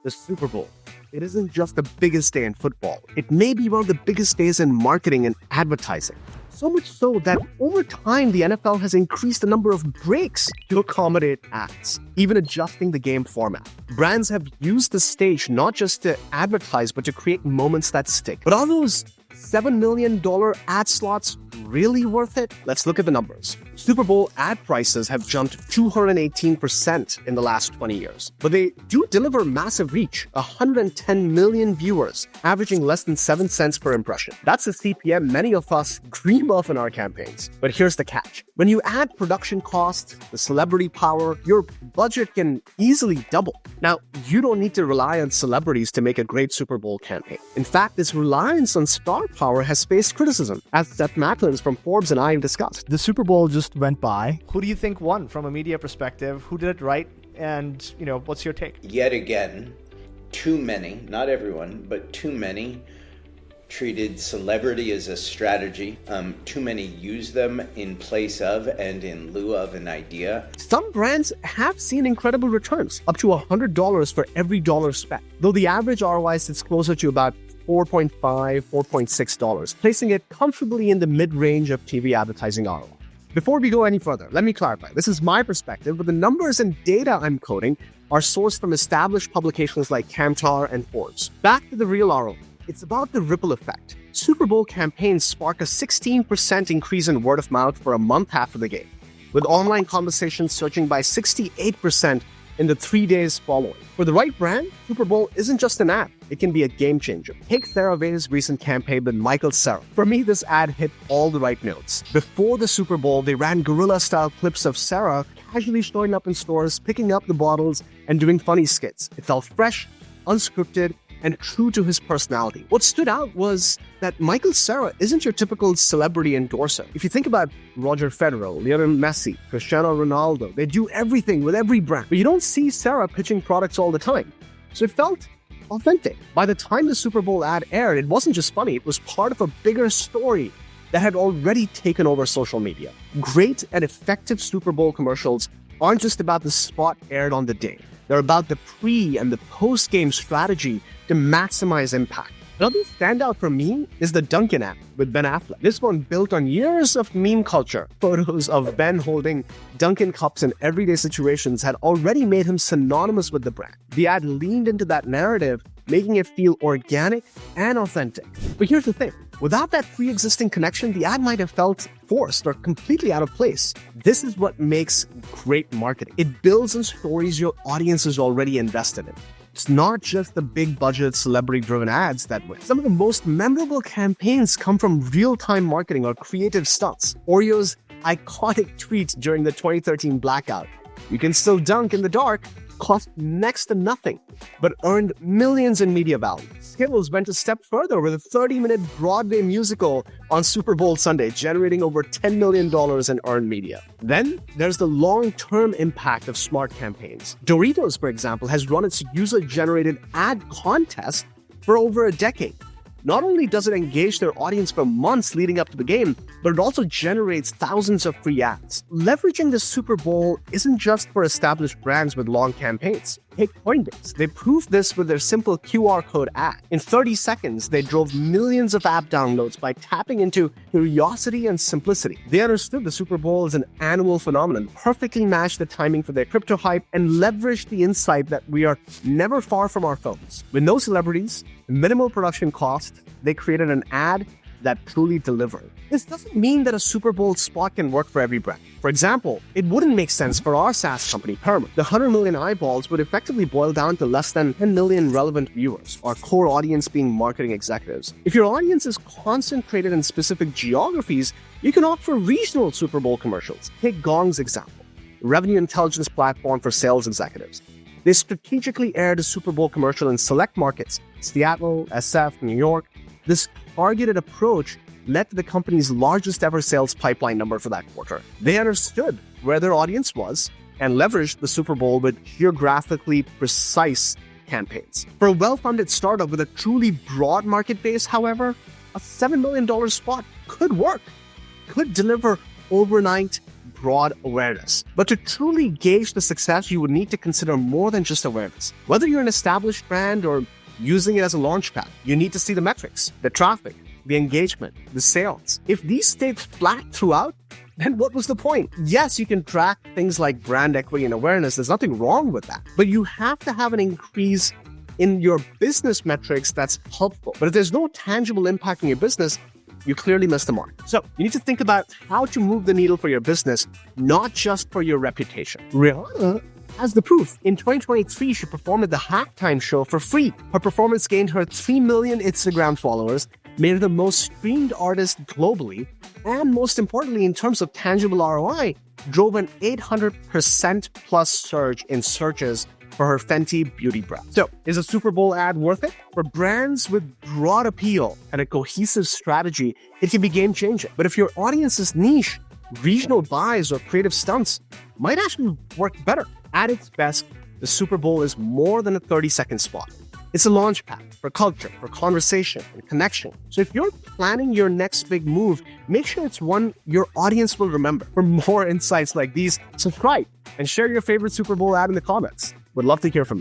The Super Bowl. It isn't just the biggest day in football. It may be one of the biggest days in marketing and advertising. So much so that over time, the NFL has increased the number of breaks to accommodate ads, even adjusting the game format. Brands have used the stage not just to advertise, but to create moments that stick. But are those $7 million ad slots really worth it? Let's look at the numbers. Super Bowl ad prices have jumped 218% in the last 20 years. But they do deliver massive reach, 110 million viewers, averaging less than 7 cents per impression. That's a CPM many of us dream of in our campaigns. But here's the catch. When you add production costs, the celebrity power, your budget can easily double. Now, you don't need to rely on celebrities to make a great Super Bowl campaign. In fact, this reliance on star power has faced criticism, as Seth Macklin from Forbes and I have discussed. The Super Bowl just went by. Who do you think won from a media perspective? Who did it right? And, what's your take? Yet again, too many, not everyone, but too many treated celebrity as a strategy. Too many use them in place of and in lieu of an idea. Some brands have seen incredible returns, up to $100 for every dollar spent, though the average ROI sits closer to about $4.5, $4.6, placing it comfortably in the mid-range of TV advertising ROI. Before we go any further, let me clarify. This is my perspective, but the numbers and data I'm quoting are sourced from established publications like Kantar and Forbes. Back to the real ROI. It's about the ripple effect. Super Bowl campaigns spark a 16% increase in word of mouth for a month after the game, with online conversations surging by 68% in the 3 days following. For the right brand, Super Bowl isn't just an ad. It can be a game changer. Take CeraVe's recent campaign with Michael Cera. For me, this ad hit all the right notes. Before the Super Bowl, they ran guerrilla-style clips of Cera casually showing up in stores, picking up the bottles, and doing funny skits. It felt fresh, unscripted, and true to his personality. What stood out was that Michael Cera isn't your typical celebrity endorser. If you think about Roger Federer, Lionel Messi, Cristiano Ronaldo, they do everything with every brand, but you don't see Cera pitching products all the time. So it felt authentic. By the time the Super Bowl ad aired, it wasn't just funny, it was part of a bigger story that had already taken over social media. Great and effective Super Bowl commercials aren't just about the spot aired on the day. They're about the pre- and the post-game strategy to maximize impact. Another standout for me is the Dunkin' app with Ben Affleck. This one built on years of meme culture. Photos of Ben holding Dunkin' cups in everyday situations had already made him synonymous with the brand. The ad leaned into that narrative, making it feel organic and authentic. But here's the thing. Without that pre-existing connection, the ad might have felt forced or completely out of place. This is what makes great marketing. It builds on stories your audience is already invested in. It's not just the big budget celebrity-driven ads that win. Some of the most memorable campaigns come from real-time marketing or creative stunts. Oreo's iconic tweets during the 2013 blackout. You can still dunk in the dark, cost next to nothing, but earned millions in media value. Skittles went a step further with a 30-minute Broadway musical on Super Bowl Sunday, generating over $10 million in earned media. Then there's the long-term impact of smart campaigns. Doritos, for example, has run its user-generated ad contest for over a decade. Not only does it engage their audience for months leading up to the game, but it also generates thousands of free ads. Leveraging the Super Bowl isn't just for established brands with long campaigns. Take Coinbase. They proved this with their simple QR code ad. In 30 seconds, they drove millions of app downloads by tapping into curiosity and simplicity. They understood the Super Bowl is an annual phenomenon, perfectly matched the timing for their crypto hype, and leveraged the insight that we are never far from our phones. With no celebrities, minimal production cost, they created an ad that truly delivered. This doesn't mean that a Super Bowl spot can work for every brand. For example, it wouldn't make sense for our SaaS company, Paramount. The 100 million eyeballs would effectively boil down to less than 10 million relevant viewers, our core audience being marketing executives. If your audience is concentrated in specific geographies, you can opt for regional Super Bowl commercials. Take Gong's example, a revenue intelligence platform for sales executives. They strategically aired a Super Bowl commercial in select markets, Seattle, SF, New York. This targeted approach led to the company's largest ever sales pipeline number for that quarter. They understood where their audience was and leveraged the Super Bowl with geographically precise campaigns. For a well-funded startup with a truly broad market base, however, a $7 million spot could work, could deliver overnight broad awareness. But to truly gauge the success, you would need to consider more than just awareness. Whether you're an established brand or using it as a launchpad, you need to see the metrics, the traffic, the engagement, the sales. If these stayed flat throughout, then what was the point? Yes, you can track things like brand equity and awareness. There's nothing wrong with that. But you have to have an increase in your business metrics that's helpful. But if there's no tangible impact in your business, you clearly missed the mark. So you need to think about how to move the needle for your business, not just for your reputation. Rihanna has the proof. In 2023, she performed at the halftime show for free. Her performance gained her 3 million Instagram followers, made her the most streamed artist globally, and most importantly, in terms of tangible ROI, drove an 800% plus surge in searches for her Fenty Beauty brand. So, is a Super Bowl ad worth it? For brands with broad appeal and a cohesive strategy, it can be game-changing. But if your audience is niche, regional buys or creative stunts might actually work better. At its best, the Super Bowl is more than a 30-second spot. It's a launchpad for culture, for conversation, and connection. So if you're planning your next big move, make sure it's one your audience will remember. For more insights like these, subscribe and share your favorite Super Bowl ad in the comments. Would love to hear from you.